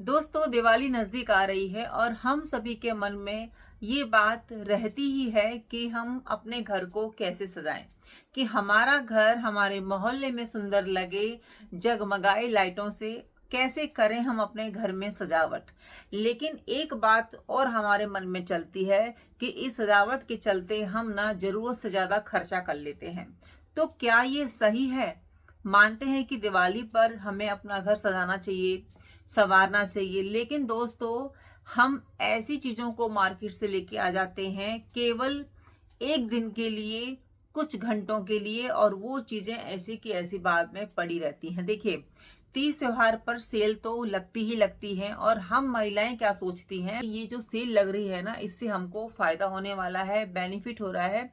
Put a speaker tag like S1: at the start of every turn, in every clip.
S1: दोस्तों, दिवाली नजदीक आ रही है और हम सभी के मन में ये बात रहती ही है कि हम अपने घर को कैसे सजाएं, कि हमारा घर हमारे मोहल्ले में सुंदर लगे, जगमगाए लाइटों से। कैसे करें हम अपने घर में सजावट। लेकिन एक बात और हमारे मन में चलती है कि इस सजावट के चलते हम ना जरूरत से ज्यादा खर्चा कर लेते हैं। तो क्या ये सही है? मानते हैं कि दिवाली पर हमें अपना घर सजाना चाहिए, संवारना चाहिए, लेकिन दोस्तों हम ऐसी चीजों को मार्केट से लेके आ जाते हैं केवल एक दिन के लिए, कुछ घंटों के लिए, और वो चीजें ऐसी की ऐसी बाद में पड़ी रहती हैं। देखिए, तीज त्योहार पर सेल तो लगती ही लगती है और हम महिलाएं क्या सोचती हैं, ये जो सेल लग रही है ना, इससे हमको फायदा होने वाला है, बेनिफिट हो रहा है,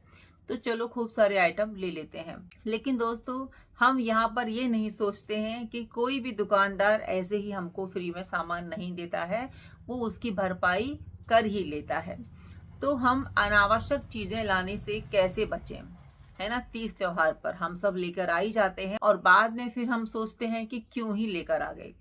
S1: तो चलो खूब सारे आइटम ले लेते हैं। लेकिन दोस्तों, हम यहाँ पर ये नहीं सोचते हैं कि कोई भी दुकानदार ऐसे ही हमको फ्री में सामान नहीं देता है, वो उसकी भरपाई कर ही लेता है। तो हम अनावश्यक चीजें लाने से कैसे बचें, है ना। तीज त्योहार पर हम सब लेकर आ ही जाते हैं और बाद में फिर हम सोचते हैं कि क्यों ही लेकर आ गए।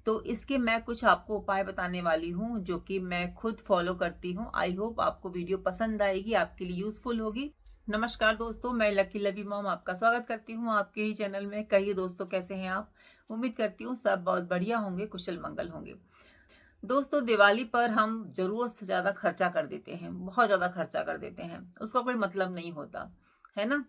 S1: तो इसके मैं कुछ आपको उपाय बताने वाली हूँ जो कि मैं खुद फॉलो करती हूँ। आई होप आपको वीडियो पसंद आएगी, आपके लिए यूजफुल होगी। नमस्कार दोस्तों, मैं लकी लवी मॉम आपका स्वागत करती हूँ आपके ही चैनल में। कहिए दोस्तों, कैसे हैं आप? उम्मीद करती हूँ सब बहुत बढ़िया होंगे, कुशल मंगल होंगे। दोस्तों, दिवाली पर हम जरूरत से ज्यादा खर्चा कर देते हैं, बहुत ज्यादा खर्चा कर देते हैं, उसका कोई मतलब नहीं होता, है ना।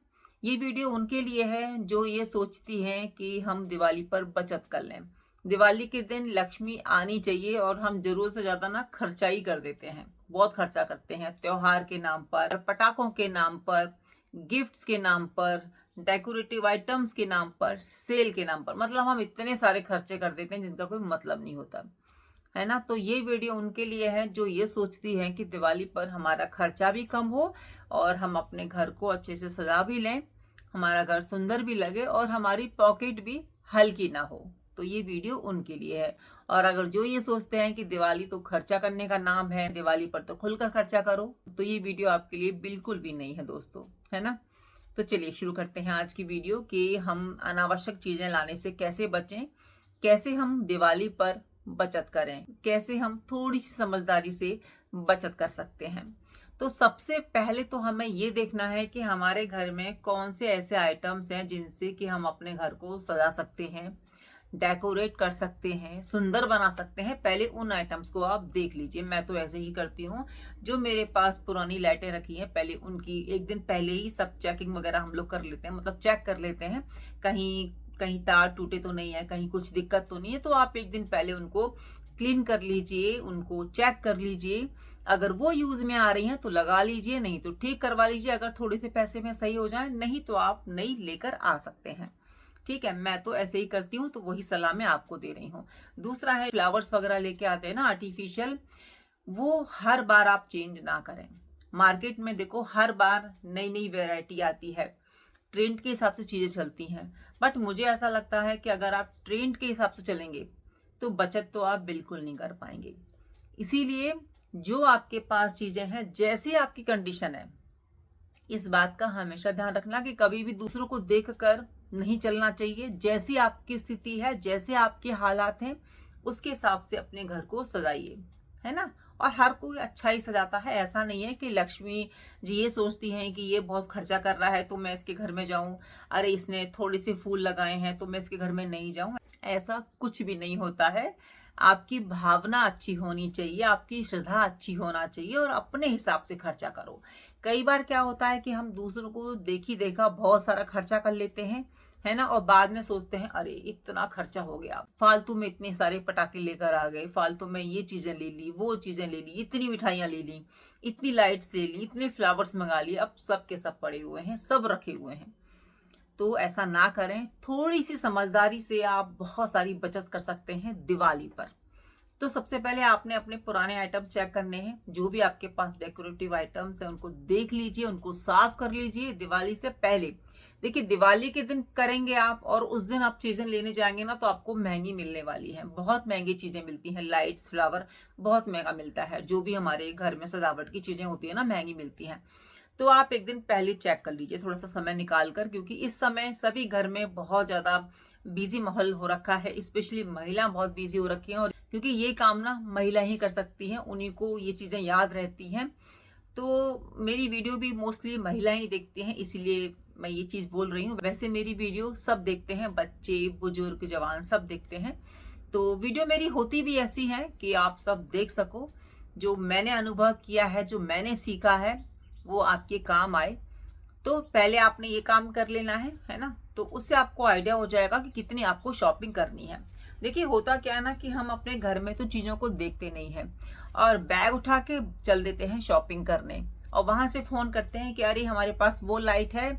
S1: ये वीडियो उनके लिए है जो ये सोचती हैं कि हम दिवाली पर बचत कर लें। दिवाली के दिन लक्ष्मी आनी चाहिए और हम जरूरत से ज्यादा ना खर्चा ही कर देते हैं, बहुत खर्चा करते हैं त्योहार के नाम पर, पटाखों के नाम पर, गिफ्ट्स के नाम पर, डेकोरेटिव आइटम्स के नाम पर, सेल के नाम पर। मतलब हम इतने सारे खर्चे कर देते हैं जिनका कोई मतलब नहीं होता, है ना। तो ये वीडियो उनके लिए है जो ये सोचती है कि दिवाली पर हमारा खर्चा भी कम हो और हम अपने घर को अच्छे से सजा भी लें, हमारा घर सुंदर भी लगे और हमारी पॉकेट भी हल्की ना हो। तो ये वीडियो उनके लिए है। और अगर जो ये सोचते हैं कि दिवाली तो खर्चा करने का नाम है, दिवाली पर तो खुलकर खर्चा करो, तो ये वीडियो आपके लिए बिल्कुल भी नहीं है दोस्तों, है ना। तो चलिए शुरू करते हैं आज की वीडियो कि हम अनावश्यक चीजें लाने से कैसे बचें, कैसे हम दिवाली पर बचत करें, कैसे हम थोड़ी सी समझदारी से बचत कर सकते हैं। तो सबसे पहले तो हमें ये देखना है कि हमारे घर में कौन से ऐसे आइटम्स हैं जिनसे कि हम अपने घर को सजा सकते हैं, डेकोरेट कर सकते हैं, सुंदर बना सकते हैं। पहले उन आइटम्स को आप देख लीजिए। मैं तो ऐसे ही करती हूँ। जो मेरे पास पुरानी लाइटें रखी हैं, पहले उनकी एक दिन पहले ही सब चेकिंग वगैरह हम लोग कर लेते हैं, मतलब चेक कर लेते हैं कहीं कहीं तार टूटे तो नहीं है, कहीं कुछ दिक्कत तो नहीं है। तो आप एक दिन पहले उनको क्लीन कर लीजिए, उनको चेक कर लीजिए। अगर वो यूज में आ रही हैं तो लगा लीजिए, नहीं तो ठीक करवा लीजिए। अगर थोड़े से पैसे में सही हो जाए, नहीं तो आप नई लेकर आ सकते हैं। ठीक है, मैं तो ऐसे ही करती हूँ, तो वही सलाह मैं आपको दे रही हूँ। दूसरा है, फ्लावर्स वगैरह लेके आते हैं ना आर्टिफिशियल, वो हर बार आप चेंज ना करें। मार्केट में देखो हर बार नई नई वेराइटी आती है, ट्रेंड के हिसाब से चीजें चलती हैं। बट मुझे ऐसा लगता है कि अगर आप ट्रेंड के हिसाब से चलेंगे तो बचत तो आप बिल्कुल नहीं कर पाएंगे। इसीलिए जो आपके पास चीजें हैं, जैसी आपकी कंडीशन है, इस बात का हमेशा ध्यान रखना कि कभी भी दूसरों को देखकर नहीं चलना चाहिए। जैसी आपकी स्थिति है, जैसे आपके हालात हैं, उसके हिसाब से अपने घर को सजाइए, है ना। और हर कोई अच्छा ही सजाता है। ऐसा नहीं है कि लक्ष्मी जी ये सोचती हैं कि ये बहुत खर्चा कर रहा है तो मैं इसके घर में जाऊं, अरे इसने थोड़े से फूल लगाए हैं तो मैं इसके घर में नहीं जाऊं। ऐसा कुछ भी नहीं होता है। आपकी भावना अच्छी होनी चाहिए, आपकी श्रद्धा अच्छी होना चाहिए और अपने हिसाब से खर्चा करो। कई बार क्या होता है कि हम दूसरों को देखी देखा बहुत सारा खर्चा कर लेते हैं, है ना, और बाद में सोचते हैं अरे इतना खर्चा हो गया, फालतू में इतने सारे पटाखे लेकर आ गए, फालतू में ये चीजें ले ली, वो चीजें ले ली, इतनी मिठाइयां ले ली, इतनी लाइट्स ले ली, इतने फ्लावर्स मंगा लिए, अब सब के सब पड़े हुए हैं, सब रखे हुए हैं। तो ऐसा ना करें। थोड़ी सी समझदारी से आप बहुत सारी बचत कर सकते हैं दिवाली पर। तो सबसे पहले आपने अपने पुराने आइटम्स चेक करने हैं। जो भी आपके पास डेकोरेटिव आइटम्स हैं उनको देख लीजिए, उनको साफ कर लीजिए दिवाली से पहले। देखिए, दिवाली के दिन करेंगे आप और उस दिन आप चीजें लेने जाएंगे ना, तो आपको महंगी मिलने वाली है। बहुत महंगी चीजें मिलती हैं, लाइट्स, फ्लावर बहुत महंगा मिलता है। जो भी हमारे घर में सजावट की चीजें होती है ना, महंगी मिलती हैं। तो आप एक दिन पहले चेक कर लीजिए थोड़ा सा समय निकाल कर, क्योंकि इस समय सभी घर में बहुत ज़्यादा बिजी माहौल हो रखा है, स्पेशली महिला बहुत बिजी हो रखी हैं, और क्योंकि ये काम ना महिला ही कर सकती हैं, उन्हीं को ये चीज़ें याद रहती हैं। तो मेरी वीडियो भी मोस्टली महिलाएं ही देखती हैं, इसीलिए मैं ये चीज़ बोल रही हूँ। वैसे मेरी वीडियो सब देखते हैं, बच्चे बुजुर्ग जवान सब देखते हैं। तो वीडियो मेरी होती भी ऐसी है कि आप सब देख सको, जो मैंने अनुभव किया है, जो मैंने सीखा है, वो आपके काम आए। तो पहले आपने ये काम कर लेना है ना, तो उससे आपको आइडिया हो जाएगा कि कितनी आपको शॉपिंग करनी है। देखिए होता क्या है ना कि हम अपने घर में तो चीज़ों को देखते नहीं हैं और बैग उठा के चल देते हैं शॉपिंग करने, और वहां से फोन करते हैं कि अरे हमारे पास वो लाइट है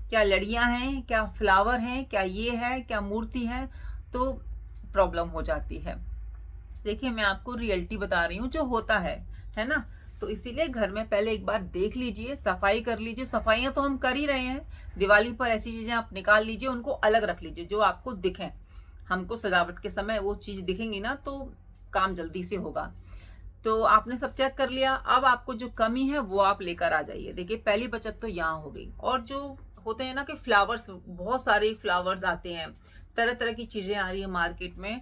S1: क्या, लड़ियां हैं क्या, फ्लावर हैं क्या, ये है क्या, मूर्ति है। तो प्रॉब्लम हो जाती है। देखिए मैं आपको रियलिटी बता रही हूँ जो होता है ना। तो इसीलिए घर में पहले एक बार देख लीजिए, सफाई कर लीजिए। सफाइयाँ तो हम कर ही रहे हैं, दिवाली पर ऐसी चीजें आप निकाल लीजिए, उनको अलग रख लीजिए जो आपको दिखें। हमको सजावट के समय वो चीज दिखेंगी ना तो काम जल्दी से होगा। तो आपने सब चेक कर लिया, अब आपको जो कमी है वो आप लेकर आ जाइए। देखिए पहली बचत तो यहाँ हो गई। और जो होते हैं ना कि फ्लावर्स, बहुत सारे फ्लावर्स आते हैं, तरह तरह की चीजें आ रही है मार्केट में,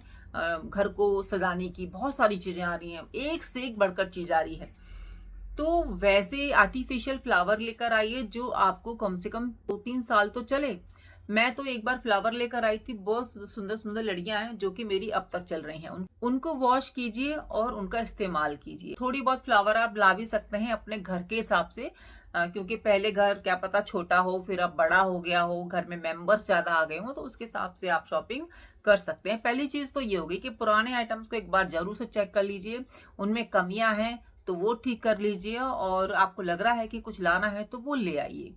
S1: घर को सजाने की बहुत सारी चीजें आ रही हैं, एक से एक बढ़कर चीज आ रही है। तो वैसे आर्टिफिशियल फ्लावर लेकर आइए जो आपको कम से कम 2-3 साल तो चले। मैं तो एक बार फ्लावर लेकर आई थी, बहुत सुंदर सुंदर लड़ियां हैं जो कि मेरी अब तक चल रही हैं। उनको वॉश कीजिए और उनका इस्तेमाल कीजिए। थोड़ी बहुत फ्लावर आप ला भी सकते हैं अपने घर के हिसाब से, क्योंकि पहले घर क्या पता छोटा हो, फिर अब बड़ा हो गया हो, घर में मेंबर्स ज्यादा आ गए हो, तो उसके हिसाब से आप शॉपिंग कर सकते हैं। पहली चीज तो ये होगी कि पुराने आइटम्स को एक बार जरूर से चेक कर लीजिए, उनमें कमियां हैं तो वो ठीक कर लीजिए, और आपको लग रहा है कि कुछ लाना है तो वो ले आइए,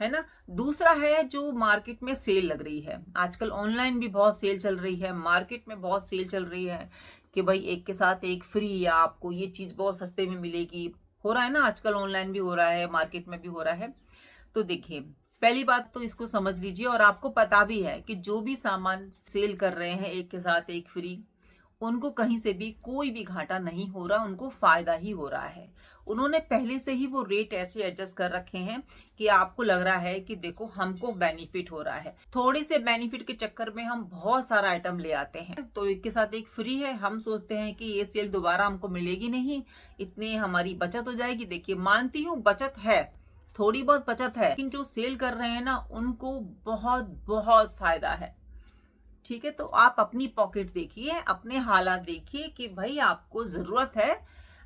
S1: है ना। दूसरा है जो मार्केट में सेल लग रही है, आजकल ऑनलाइन भी बहुत सेल चल रही है, मार्केट में बहुत सेल चल रही है कि भाई एक के साथ एक फ्री, या आपको ये चीज बहुत सस्ते में मिलेगी। हो रहा है ना, आजकल ऑनलाइन भी हो रहा है, मार्केट में भी हो रहा है। तो देखिए पहली बात तो इसको समझ लीजिए, और आपको पता भी है कि जो भी सामान सेल कर रहे हैं एक के साथ एक फ्री, उनको कहीं से भी कोई भी घाटा नहीं हो रहा, उनको फायदा ही हो रहा है। उन्होंने पहले से ही वो रेट ऐसे एडजस्ट कर रखे हैं कि आपको लग रहा है कि देखो हमको बेनिफिट हो रहा है। थोड़े से बेनिफिट के चक्कर में हम बहुत सारा आइटम ले आते हैं, तो एक के साथ एक फ्री है, हम सोचते हैं कि ये सेल दोबारा हमको मिलेगी नहीं, इतनी हमारी बचत हो जाएगी। देखिए मानती हूँ बचत है, थोड़ी बहुत बचत है, लेकिन जो सेल कर रहे हैं ना उनको बहुत बहुत फायदा है। ठीक है, तो आप अपनी पॉकेट देखिए, अपने हालात देखिए कि भाई आपको जरूरत है,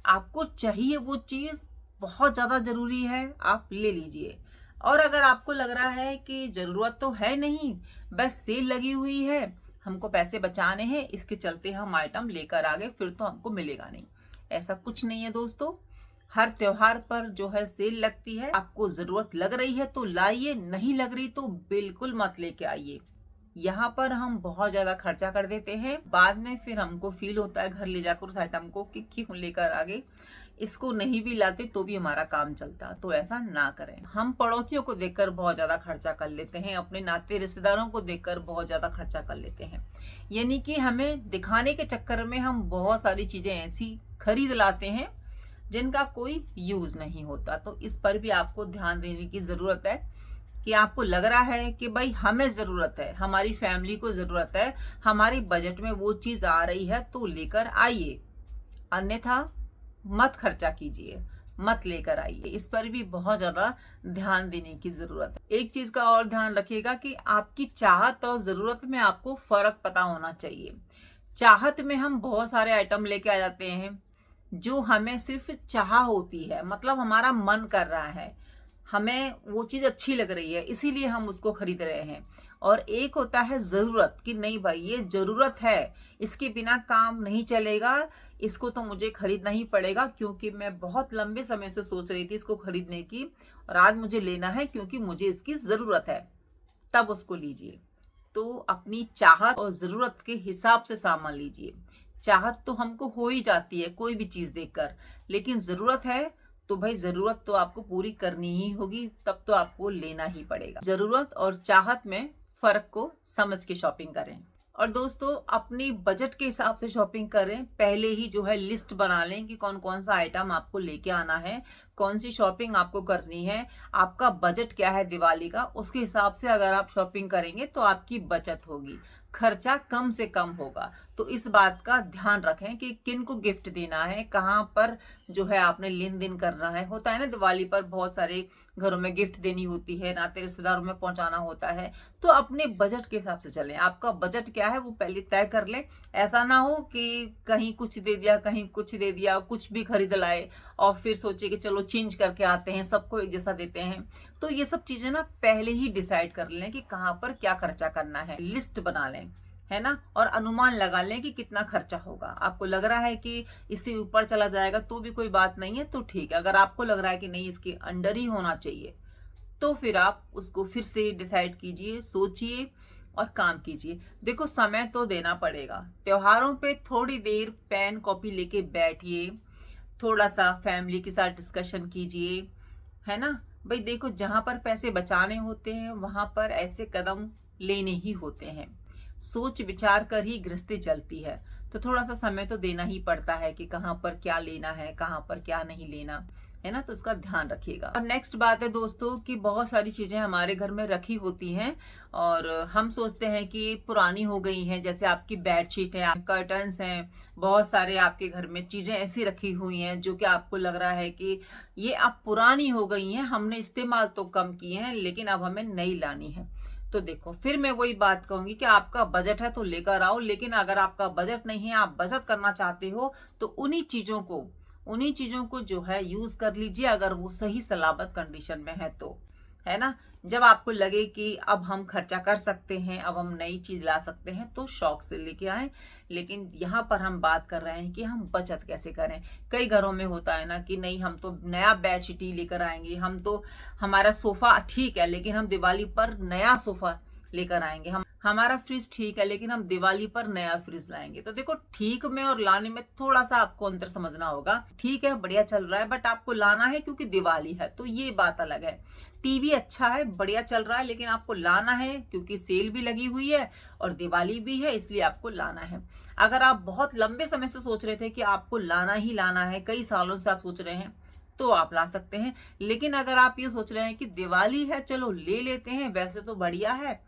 S1: आपको चाहिए वो चीज, बहुत ज्यादा जरूरी है, आप ले लीजिए। और अगर आपको लग रहा है कि जरूरत तो है नहीं, बस सेल लगी हुई है, हमको पैसे बचाने हैं, इसके चलते हम आइटम लेकर आ गए, फिर तो हमको मिलेगा नहीं, ऐसा कुछ नहीं है दोस्तों। हर त्योहार पर जो है सेल लगती है, आपको जरूरत लग रही है तो लाइए, नहीं लग रही तो बिल्कुल मत लेके आइए। यहाँ पर हम बहुत ज्यादा खर्चा कर देते हैं, बाद में फिर हमको फील होता है घर ले जाकर उस आइटम को कि क्यों लेकर आ गए, इसको नहीं भी लाते तो भी हमारा काम चलता। तो ऐसा ना करें। हम पड़ोसियों को देखकर बहुत ज्यादा खर्चा कर लेते हैं, अपने नाते रिश्तेदारों को देखकर बहुत ज्यादा खर्चा कर लेते हैं, यानी कि हमें दिखाने के चक्कर में हम बहुत सारी चीजें ऐसी खरीद लाते हैं जिनका कोई यूज नहीं होता। तो इस पर भी आपको ध्यान देने की जरूरत है कि आपको लग रहा है कि भाई हमें जरूरत है, हमारी फैमिली को जरूरत है, हमारी बजट में वो चीज आ रही है तो लेकर आइए, अन्यथा मत खर्चा कीजिए, मत लेकर आइए। इस पर भी बहुत ज्यादा ध्यान देने की जरूरत है। एक चीज का और ध्यान रखिएगा कि आपकी चाहत और जरूरत में आपको फर्क पता होना चाहिए। चाहत में हम बहुत सारे आइटम लेके आ जाते हैं जो हमें सिर्फ चाह होती है, मतलब हमारा मन कर रहा है, हमें वो चीज अच्छी लग रही है इसीलिए हम उसको खरीद रहे हैं। और एक होता है जरूरत, कि नहीं भाई ये जरूरत है, इसके बिना काम नहीं चलेगा, इसको तो मुझे खरीदना ही पड़ेगा क्योंकि मैं बहुत लंबे समय से सोच रही थी इसको खरीदने की, और आज मुझे लेना है क्योंकि मुझे इसकी जरूरत है, तब उसको लीजिए। तो अपनी चाहत और जरूरत के हिसाब से सामान लीजिए। चाहत तो हमको हो ही जाती है कोई भी चीज देखकर, लेकिन जरूरत है तो भाई जरूरत तो आपको पूरी करनी ही होगी, तब तो आपको लेना ही पड़ेगा। जरूरत और चाहत में फर्क को समझ के शॉपिंग करें। और दोस्तों अपनी बजट के हिसाब से शॉपिंग करें, पहले ही जो है लिस्ट बना लें कि कौन कौन सा आइटम आपको लेके आना है, कौन सी शॉपिंग आपको करनी है, आपका बजट क्या है दिवाली का, उसके हिसाब से अगर आप शॉपिंग करेंगे तो आपकी बचत होगी, खर्चा कम से कम होगा। तो इस बात का ध्यान रखें कि किन को गिफ्ट देना है, कहाँ पर जो है आपने लेन देन करना है। होता है ना दिवाली पर बहुत सारे घरों में गिफ्ट देनी होती है, नाते रिश्तेदारों में पहुंचाना होता है, तो अपने बजट के हिसाब से चलें। आपका बजट क्या है वो पहले तय कर लें। ऐसा ना हो कि कहीं कुछ दे दिया, कहीं कुछ दे दिया, कुछ भी खरीद लाए और फिर सोचे कि चलो चेंज करके आते हैं, सबको एक जैसा देते हैं। तो ये सब चीजें ना पहले ही डिसाइड कर लें कि कहाँ पर क्या खर्चा करना है, लिस्ट बना लें, है ना, और अनुमान लगा लें कि कितना खर्चा होगा। आपको लग रहा है कि इससे ऊपर चला जाएगा तो भी कोई बात नहीं है, तो ठीक है। अगर आपको लग रहा है कि नहीं इसके अंडर ही होना चाहिए, तो फिर आप उसको फिर से डिसाइड कीजिए, सोचिए और काम कीजिए। देखो समय तो देना पड़ेगा। त्योहारों पे थोड़ी देर पेन कॉपी लेके बैठिए, थोड़ा सा फैमिली के साथ डिस्कशन कीजिए, है ना। भाई देखो, जहां पर पैसे बचाने होते हैं वहां पर ऐसे कदम लेने ही होते हैं। सोच विचार कर ही गृहस्थी चलती है। तो थोड़ा सा समय तो देना ही पड़ता है कि कहाँ पर क्या लेना है, कहाँ पर क्या नहीं लेना है ना, तो उसका ध्यान रखिएगा। और नेक्स्ट बात है दोस्तों कि बहुत सारी चीजें हमारे घर में रखी होती हैं और हम सोचते हैं कि पुरानी हो गई हैं। जैसे आपकी बेडशीट है, कर्टन्स हैं, बहुत सारे आपके घर में चीजें ऐसी रखी हुई हैं जो कि आपको लग रहा है कि ये अब पुरानी हो गई हैं, हमने इस्तेमाल तो कम किए हैं लेकिन अब हमें नई लानी है। तो देखो, फिर मैं वही बात कहूंगी कि आपका बजट है तो लेकर आओ, लेकिन अगर आपका बजट नहीं है, आप बचत करना चाहते हो, तो उन्हीं चीजों को जो है यूज कर लीजिए, अगर वो सही सलामत कंडीशन में है तो, है ना। जब आपको लगे कि अब हम खर्चा कर सकते हैं, अब हम नई चीज ला सकते हैं, तो शौक से लेके आए। लेकिन यहाँ पर हम बात कर रहे हैं कि हम बचत कैसे करें। कई घरों में होता है ना कि नहीं, हम तो नया बेडशीट ही लेकर आएंगे, हम तो, हमारा सोफा ठीक है लेकिन हम दिवाली पर नया सोफा लेकर आएंगे, हमारा फ्रिज ठीक है लेकिन हम दिवाली पर नया फ्रिज लाएंगे। तो देखो, ठीक में और लाने में थोड़ा सा आपको अंतर समझना होगा। ठीक है, बढ़िया चल रहा है, बट आपको लाना है क्योंकि दिवाली है, तो ये बात अलग है। टीवी अच्छा है, बढ़िया चल रहा है, लेकिन आपको लाना है क्योंकि सेल भी लगी हुई है और दिवाली भी है, इसलिए आपको लाना है। अगर आप बहुत लंबे समय से सोच रहे थे कि आपको लाना ही लाना है, कई सालों से आप सोच रहे हैं, तो आप ला सकते हैं। लेकिन अगर आप ये सोच रहे हैं कि दिवाली है, चलो ले लेते हैं, वैसे तो बढ़िया है,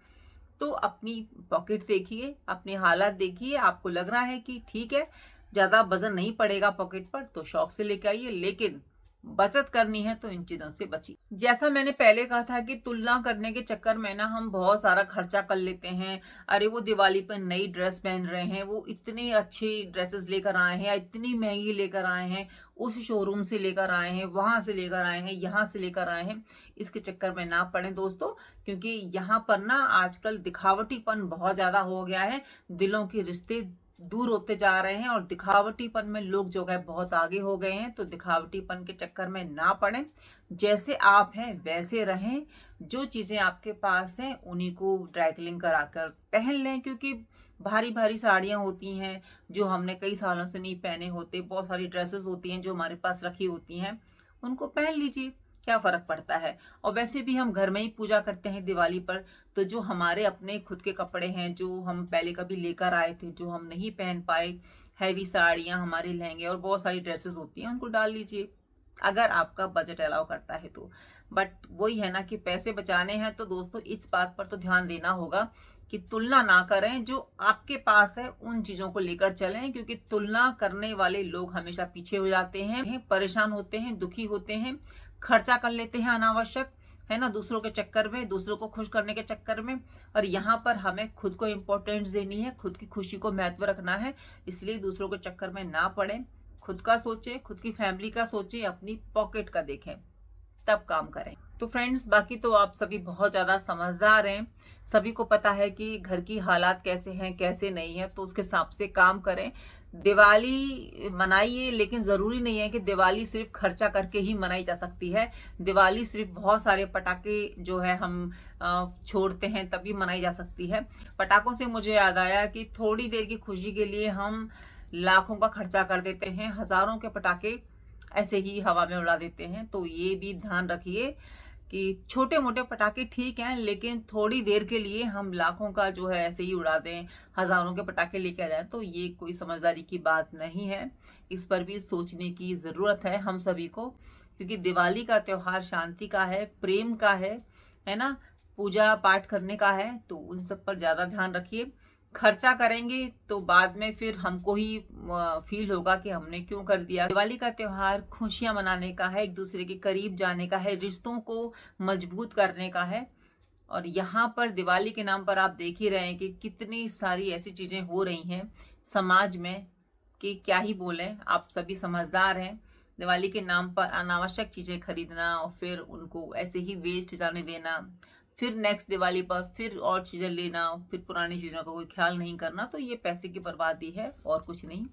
S1: तो अपनी पॉकेट देखिए, अपने हालात देखिए, आपको लग रहा है कि ठीक है, ज्यादा वजन नहीं पड़ेगा पॉकेट पर, तो शौक से लेके आइए। लेकिन बचत करनी है तो इन चीजों से बचिए। जैसा मैंने पहले कहा था कि तुलना करने के चक्कर में ना हम बहुत सारा खर्चा कर लेते हैं। अरे वो दिवाली पर नई ड्रेस पहन रहे हैं, वो इतनी अच्छी ड्रेसेस लेकर आए हैं, इतनी महंगी लेकर आए हैं, उस शोरूम से लेकर आए हैं, वहां से लेकर आए हैं, यहाँ से लेकर आए हैं। इसके चक्कर में ना पड़े दोस्तों, क्योंकि यहाँ पर ना आजकल दिखावटीपन बहुत ज्यादा हो गया है। दिलों के रिश्ते दूर होते जा रहे हैं और दिखावटीपन में लोग जो है बहुत आगे हो गए हैं। तो दिखावटीपन के चक्कर में ना पड़े, जैसे आप हैं वैसे रहें। जो चीजें आपके पास हैं उन्हीं को ड्राई क्लीन कराकर पहन लें, क्योंकि भारी भारी साड़ियां होती हैं जो हमने कई सालों से नहीं पहने होते, बहुत सारी ड्रेसेस होती हैं जो हमारे पास रखी होती हैं, उनको पहन लीजिए, क्या फर्क पड़ता है। और वैसे भी हम घर में ही पूजा करते हैं दिवाली पर, तो जो हमारे अपने खुद के कपड़े हैं जो हम पहले कभी लेकर आए थे, जो हम नहीं पहन पाए, हैवी साड़ियां, हमारे लहंगे और बहुत सारी ड्रेसेस होती हैं, उनको डाल लीजिए अगर आपका बजट अलाउ करता है तो। बट वही है ना कि पैसे बचाने हैं, तो दोस्तों इस बात पर तो ध्यान देना होगा कि तुलना ना करें। जो आपके पास है उन चीजों को लेकर चलें, क्योंकि तुलना करने वाले लोग हमेशा पीछे हो जाते हैं, परेशान होते हैं, दुखी होते हैं, खर्चा कर लेते हैं अनावश्यक, है ना, दूसरों के चक्कर में, दूसरों को खुश करने के चक्कर में। और यहाँ पर हमें खुद को इम्पोर्टेंस देनी है, खुद की खुशी को महत्व रखना है, इसलिए दूसरों के चक्कर में ना पड़े। खुद का सोचें, खुद की फैमिली का सोचें, अपनी पॉकेट का देखें, तब काम करें। तो फ्रेंड्स, बाकी तो आप सभी बहुत ज्यादा समझदार हैं, सभी को पता है कि घर की हालात कैसे हैं कैसे नहीं है, तो उसके हिसाब से काम करें। दिवाली मनाइए, लेकिन जरूरी नहीं है कि दिवाली सिर्फ खर्चा करके ही मनाई जा सकती है। दिवाली सिर्फ बहुत सारे पटाखे जो है हम छोड़ते हैं तभी मनाई जा सकती है। पटाखों से मुझे याद आया कि थोड़ी देर की खुशी के लिए हम लाखों का खर्चा कर देते हैं, हजारों के पटाखे ऐसे ही हवा में उड़ा देते हैं। तो ये भी ध्यान रखिए कि छोटे मोटे पटाखे ठीक हैं, लेकिन थोड़ी देर के लिए हम लाखों का जो है ऐसे ही उड़ा दें, हजारों के पटाखे लेके आ जाए, तो ये कोई समझदारी की बात नहीं है। इस पर भी सोचने की जरूरत है हम सभी को, क्योंकि दिवाली का त्योहार शांति का है, प्रेम का है ना, पूजा पाठ करने का है। तो उन सब पर ज्यादा ध्यान रखिए। खर्चा करेंगे तो बाद में फिर हमको ही फील होगा कि हमने क्यों कर दिया। दिवाली का त्योहार खुशियां मनाने का है, एक दूसरे के करीब जाने का है, रिश्तों को मजबूत करने का है। और यहाँ पर दिवाली के नाम पर आप देख ही रहे हैं कि कितनी सारी ऐसी चीजें हो रही हैं समाज में कि क्या ही बोलें। आप सभी समझदार हैं। दिवाली के नाम पर अनावश्यक चीजें खरीदना और फिर उनको ऐसे ही वेस्ट जाने देना, फिर नेक्स्ट दिवाली पर फिर और चीजें लेना, फिर पुरानी चीजों का कोई ख्याल नहीं करना, तो ये पैसे की बर्बादी है और कुछ नहीं।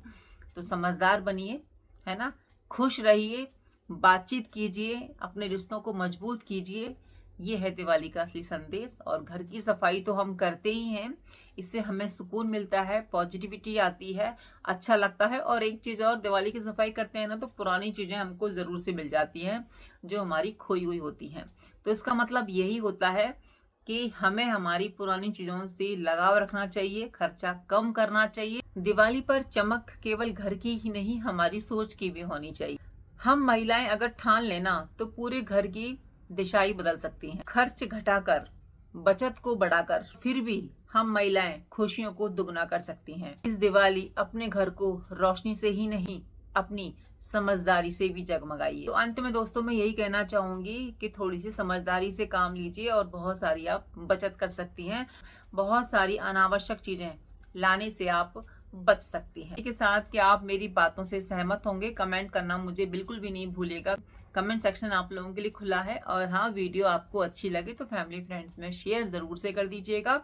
S1: तो समझदार बनिए, है ना, खुश रहिए, बातचीत कीजिए, अपने रिश्तों को मजबूत कीजिए। ये है दिवाली का असली संदेश। और घर की सफाई तो हम करते ही हैं, इससे हमें सुकून मिलता है, पॉजिटिविटी आती है, अच्छा लगता है। और एक चीज और, दिवाली की सफाई करते हैं ना तो पुरानी चीजें हमको जरूर से मिल जाती हैं जो हमारी खोई हुई होती हैं। तो इसका मतलब यही होता है कि हमें हमारी पुरानी चीजों से लगाव रखना चाहिए, खर्चा कम करना चाहिए। दिवाली पर चमक केवल घर की ही नहीं, हमारी सोच की भी होनी चाहिए। हम महिलाएं अगर ठान लेना तो पूरे घर की दिशा ही बदल सकती हैं। खर्च घटाकर, बचत को बढ़ाकर, फिर भी हम महिलाएं खुशियों को दुगना कर सकती हैं। इस दिवाली अपने घर को रोशनी से ही नहीं, अपनी समझदारी से भी जगमगाइए। तो अंत में दोस्तों मैं यही कहना चाहूंगी कि थोड़ी सी समझदारी से काम लीजिए और बहुत सारी आप बचत कर सकती हैं। बहुत सारी अनावश्यक चीजें लाने से आप बच सकती हैं। इसके साथ कि आप मेरी बातों से सहमत होंगे, कमेंट करना मुझे बिल्कुल भी नहीं भूलिएगा। कमेंट सेक्शन आप लोगों के लिए खुला है। और हाँ, वीडियो आपको अच्छी लगे तो फैमिली फ्रेंड्स में शेयर जरूर से कर दीजिएगा।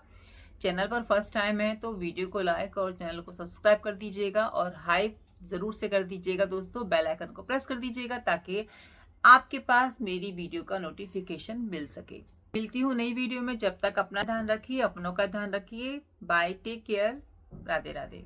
S1: चैनल पर फर्स्ट टाइम है तो वीडियो को लाइक और चैनल को सब्सक्राइब कर दीजिएगा और हाइप जरूर से कर दीजिएगा दोस्तों। बेल आइकन को प्रेस कर दीजिएगा ताकि आपके पास मेरी वीडियो का नोटिफिकेशन मिल सके। मिलती हूँ नई वीडियो में, जब तक अपना ध्यान रखिए, अपनों का ध्यान रखिए। Bye, take care, Radhe Radhe.